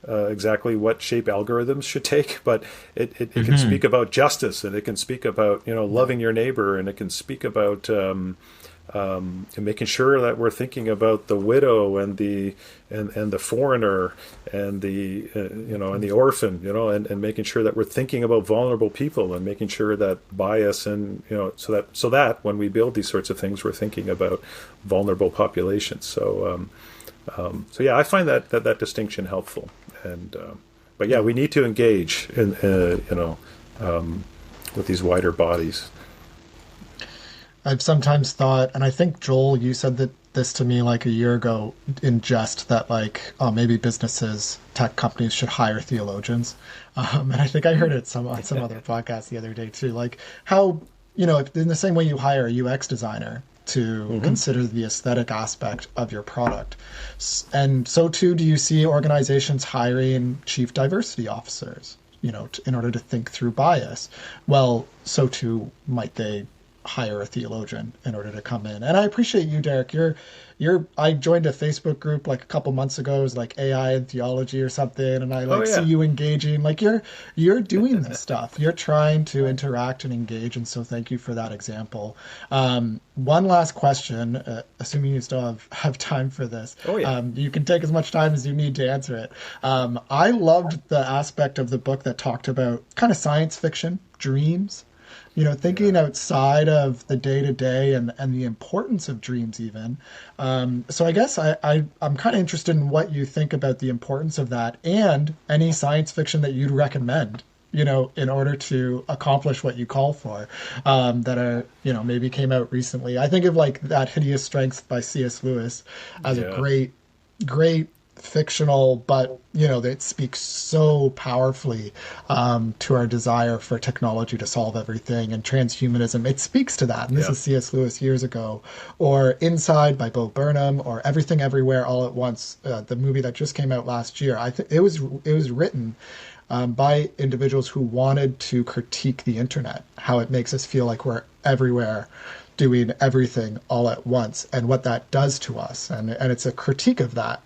exactly what shape algorithms should take, but it can speak about justice, and it can speak about, loving your neighbor, and it can speak about and making sure that we're thinking about the widow and the foreigner and the and the orphan, and making sure that we're thinking about vulnerable people, and making sure that bias and so that when we build these sorts of things, we're thinking about vulnerable populations. So I find that distinction helpful. And but we need to engage in with these wider bodies. I've sometimes thought, and I think, Joel, you said this to me a year ago in jest, that maybe businesses, tech companies should hire theologians. And I think I heard it on some other podcast the other day too. How, in the same way you hire a UX designer, to consider the aesthetic aspect of your product. And so too, do you see organizations hiring chief diversity officers, in order to think through bias? Well, so too might they hire a theologian in order to come in. And I appreciate you, Derek. I joined a Facebook group like a couple months ago. It was like AI and theology or something, and I see you engaging. Like you're doing this stuff. You're trying to interact and engage, and so thank you for that example. One last question, assuming you still have time for this. You can take as much time as you need to answer it. I loved the aspect of the book that talked about kind of science fiction, dreams. Thinking outside of the day-to-day and the importance of dreams even. So I guess I'm kind of interested in what you think about the importance of that and any science fiction that you'd recommend, in order to accomplish what you call for, that are, maybe came out recently. I think of like That Hideous Strength by C.S. Lewis as a great fictional, but it speaks so powerfully to our desire for technology to solve everything, and transhumanism. It speaks to that, and this is C.S. Lewis years ago. Or Inside by Bo Burnham, or Everything Everywhere All at Once, the movie that just came out last year. I think it was written by individuals who wanted to critique the internet, how it makes us feel like we're everywhere doing everything all at once, and what that does to us, and it's a critique of that.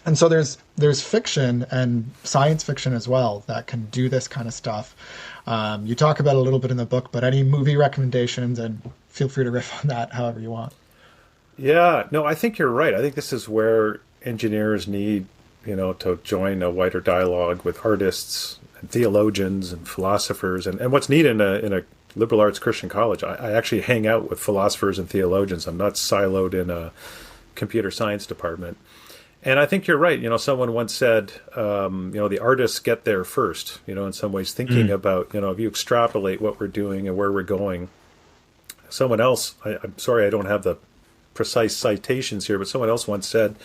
And so there's fiction and science fiction as well that can do this kind of stuff. You talk about it a little bit in the book, but any movie recommendations, and feel free to riff on that however you want. Yeah, no, I think you're right. I think this is where engineers need, to join a wider dialogue with artists and theologians and philosophers. And what's neat in a liberal arts Christian college, I actually hang out with philosophers and theologians. I'm not siloed in a computer science department. And I think you're right. Someone once said, the artists get there first, in some ways thinking about, if you extrapolate what we're doing and where we're going. Someone else, I'm sorry I don't have the precise citations here, but someone else once said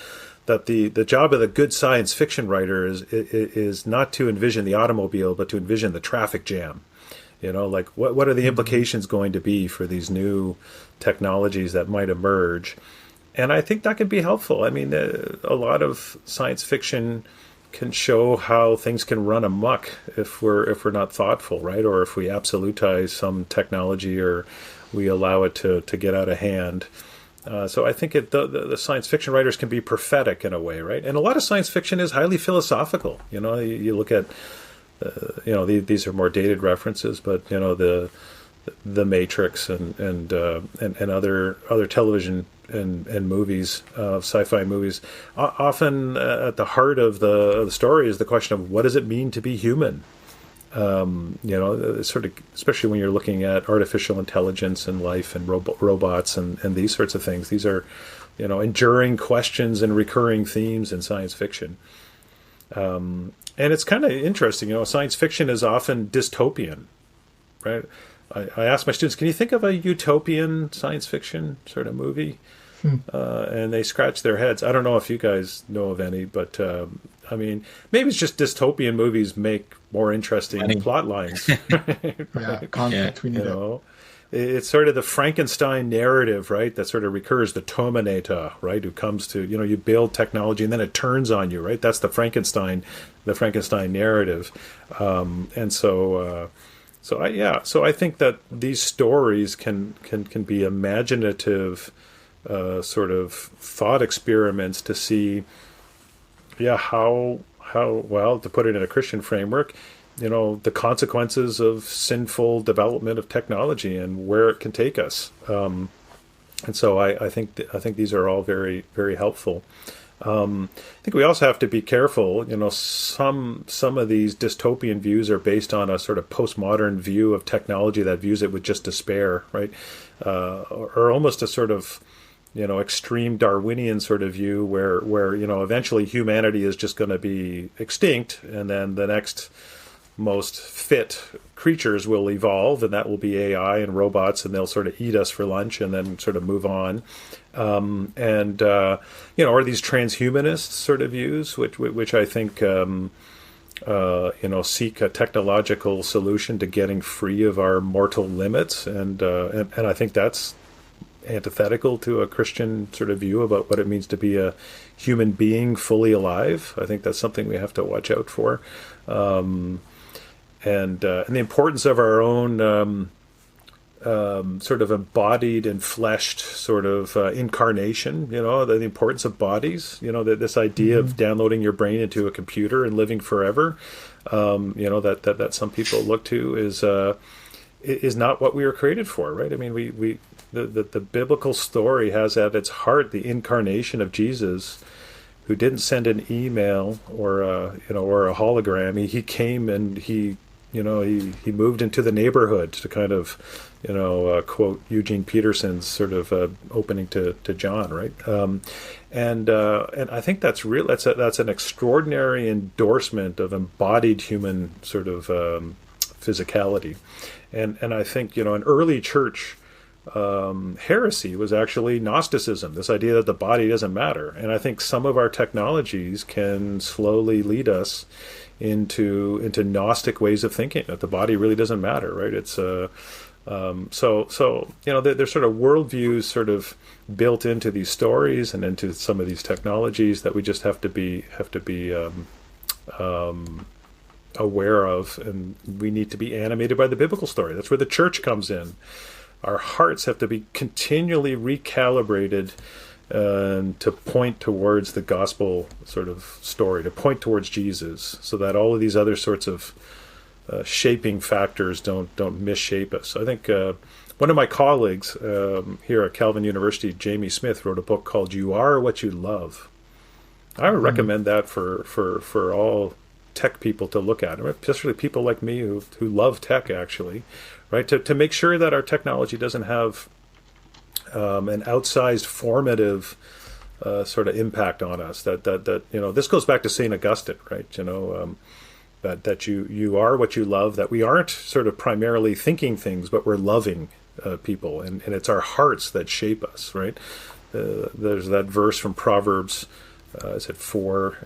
that the job of the good science fiction writer is not to envision the automobile, but to envision the traffic jam. Like what are the implications going to be for these new technologies that might emerge? And I think that can be helpful. I mean, a lot of science fiction can show how things can run amok if we're not thoughtful, right? Or if we absolutize some technology, or we allow it to get out of hand. So I think the science fiction writers can be prophetic in a way, right? And a lot of science fiction is highly philosophical. You look at, these are more dated references, but the Matrix and other television and movies, sci-fi movies, often at the heart of the story is the question of what does it mean to be human? Sort of, especially when you're looking at artificial intelligence and life and robots and these sorts of things. These are, enduring questions and recurring themes in science fiction. And it's kind of interesting, science fiction is often dystopian, right? I ask my students, can you think of a utopian science fiction sort of movie? And they scratch their heads. I don't know if you guys know of any, but maybe it's just dystopian movies make more interesting plot lines. Conflict. We need it. It's sort of the Frankenstein narrative, right? That sort of recurs, the Terminator, right? Who comes to, you build technology and then it turns on you, right? That's the Frankenstein narrative. So I think that these stories can be imaginative sort of thought experiments to see, how well, to put it in a Christian framework, the consequences of sinful development of technology and where it can take us. And so I think these are all very, very helpful. I think we also have to be careful. Some of these dystopian views are based on a sort of postmodern view of technology that views it with just despair, right? Or almost a sort of, extreme Darwinian sort of view where eventually humanity is just going to be extinct, and then the next most fit creatures will evolve, and that will be AI and robots, and they'll sort of eat us for lunch and then sort of move on. Are these transhumanist sort of views, which I think, seek a technological solution to getting free of our mortal limits. And I think that's, antithetical to a Christian sort of view about what it means to be a human being fully alive. I think that's something we have to watch out for. And the importance of our own sort of embodied and fleshed sort of incarnation, the importance of bodies, this idea of downloading your brain into a computer and living forever, that some people look to is not what we were created for, right? I mean, the biblical story has at its heart the incarnation of Jesus, who didn't send an email or a hologram. He came and he moved into the neighborhood, to kind of, quote Eugene Peterson's sort of opening to John, right? And I think that's real. That's an extraordinary endorsement of embodied human sort of physicality, and I think an early church heresy was actually Gnosticism, this idea that the body doesn't matter. And I think some of our technologies can slowly lead us into Gnostic ways of thinking, that the body really doesn't matter, right? It's so there's sort of worldviews sort of built into these stories and into some of these technologies that we just have to be aware of, and we need to be animated by the biblical story. That's where the church comes in. Our hearts have to be continually recalibrated to point towards the gospel sort of story, to point towards Jesus, so that all of these other sorts of shaping factors don't misshape us. I think one of my colleagues here at Calvin University, Jamie Smith, wrote a book called "You Are What You Love." I would recommend that for all tech people to look at, especially people like me who love tech, actually, right? To make sure that our technology doesn't have an outsized formative sort of impact on us. That this goes back to St. Augustine, right? That you are what you love. That we aren't sort of primarily thinking things, but we're loving people, and it's our hearts that shape us, right? There's that verse from Proverbs, is it 4?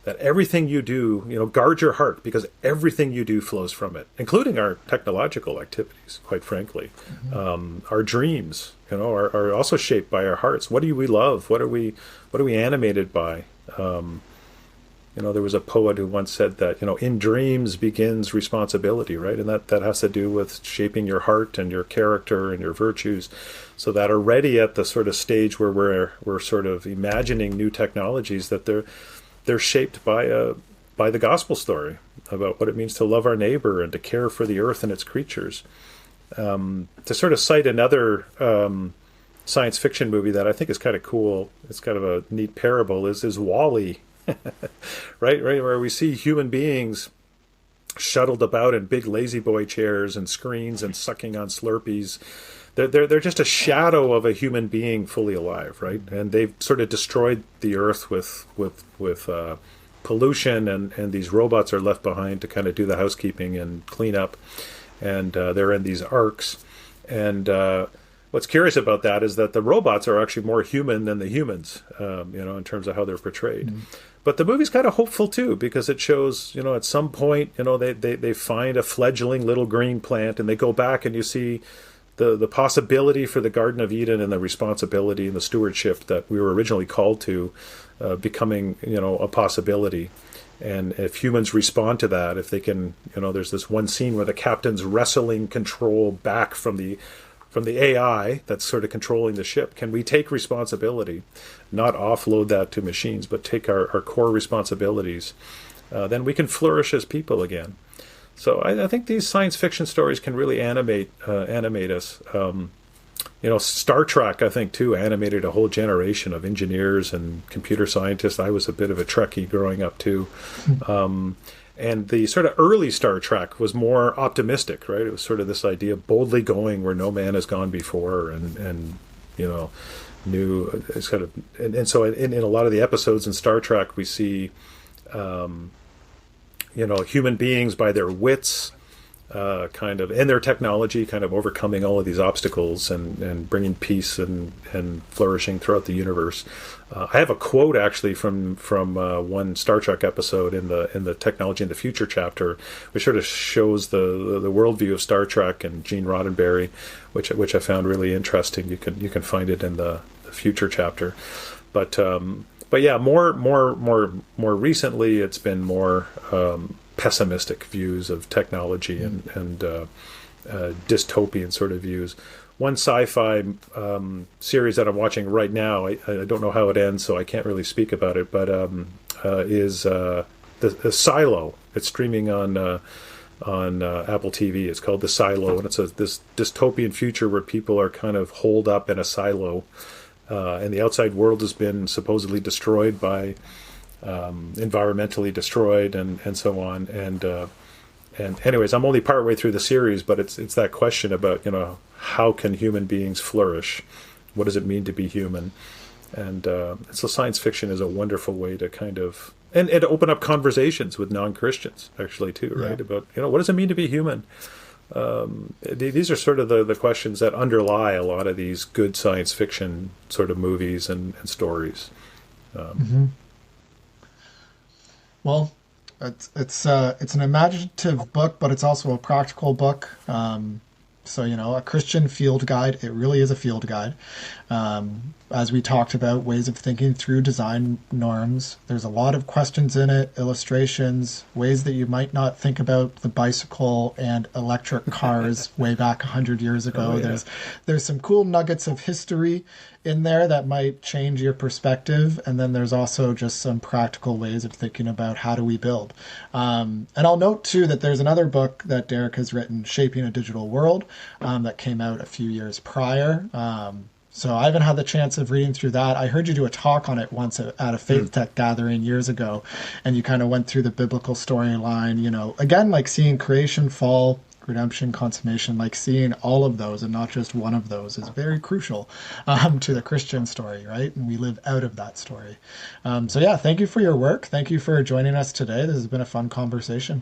That everything you do, guard your heart, because everything you do flows from it, including our technological activities, quite frankly. Our dreams, are also shaped by our hearts. What do we love? What are we animated by? There was a poet who once said that, in dreams begins responsibility, right? And that has to do with shaping your heart and your character and your virtues, so that already at the sort of stage where we're sort of imagining new technologies, that they're shaped by the gospel story about what it means to love our neighbor and to care for the earth and its creatures. To sort of cite another science fiction movie that I think is kind of cool, it's kind of a neat parable, is WALL-E, right, where we see human beings shuttled about in big lazy boy chairs and screens and sucking on Slurpees. They're just a shadow of a human being fully alive, right? And they've sort of destroyed the earth with pollution, and these robots are left behind to kind of do the housekeeping and clean up. And they're in these arcs. And what's curious about that is that the robots are actually more human than the humans, in terms of how they're portrayed. But the movie's kind of hopeful too, because it shows, at some point, they find a fledgling little green plant, and they go back and you see the possibility for the Garden of Eden and the responsibility and the stewardship that we were originally called to becoming, a possibility. And if humans respond to that, if they can, there's this one scene where the captain's wrestling control back from the AI that's sort of controlling the ship. Can we take responsibility, not offload that to machines, but take our core responsibilities? Then we can flourish as people again. So I think these science fiction stories can really animate us. Star Trek, I think, too, animated a whole generation of engineers and computer scientists. I was a bit of a Trekkie growing up, too. And the sort of early Star Trek was more optimistic, right? It was sort of this idea of boldly going where no man has gone before, and new. It's kind of, and so in a lot of the episodes in Star Trek, we see, human beings by their wits and their technology kind of overcoming all of these obstacles and bringing peace and flourishing throughout the universe. I have a quote actually from one Star Trek episode in the Technology in the Future chapter, which sort of shows the worldview of Star Trek and Gene Roddenberry, which I found really interesting. You can find it in the Future chapter, but yeah, more recently it's been more pessimistic views of technology and dystopian sort of views. One sci-fi series that I'm watching right now, I don't know how it ends, so I can't really speak about it, but is the Silo. It's streaming on Apple TV. It's called The Silo, and it's this dystopian future where people are kind of holed up in a silo, and the outside world has been supposedly destroyed by environmentally destroyed and so on. And anyways, I'm only partway through the series, but it's that question about, how can human beings flourish? What does it mean to be human? And so science fiction is a wonderful way to kind of and to open up conversations with non-Christians actually too, right? Yeah. About what does it mean to be human? These are sort of the questions that underlie a lot of these good science fiction sort of movies and stories. Well, it's an imaginative book, but it's also a practical book. So, a Christian field guide, it really is a field guide. As we talked about, ways of thinking through design norms. There's a lot of questions in it, illustrations, ways that you might not think about the bicycle and electric cars way back 100 years ago. Oh, yeah. There's some cool nuggets of history in there that might change your perspective. And then there's also just some practical ways of thinking about how do we build. And I'll note, too, that there's another book that Derek has written, Shaping a Digital World, that came out a few years prior. So I haven't had the chance of reading through that. I heard you do a talk on it once at a Faith Tech gathering years ago, and you kind of went through the biblical storyline, again, like seeing creation, fall, redemption, consummation, like seeing all of those and not just one of those is very crucial to the Christian story, right? And we live out of that story. So yeah, thank you for your work. Thank you for joining us today. This has been a fun conversation.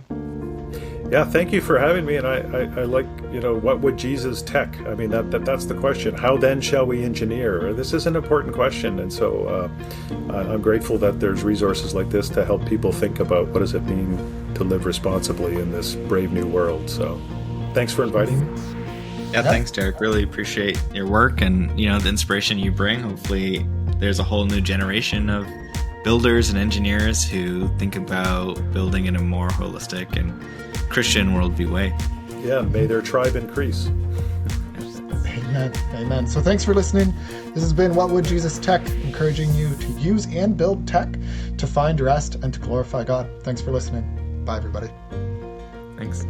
Yeah, thank you for having me. And I like, what would Jesus tech? I mean, that's the question. How then shall we engineer? This is an important question. And so I'm grateful that there's resources like this to help people think about what does it mean to live responsibly in this brave new world. So thanks for inviting me. Yeah, thanks, Derek. Really appreciate your work and, the inspiration you bring. Hopefully there's a whole new generation of builders and engineers who think about building in a more holistic and Christian worldview way. Yeah, may their tribe increase. Amen. Amen. So thanks for listening. This has been What Would Jesus Tech, encouraging you to use and build tech to find rest and to glorify God. Thanks for listening. Bye, everybody. Thanks.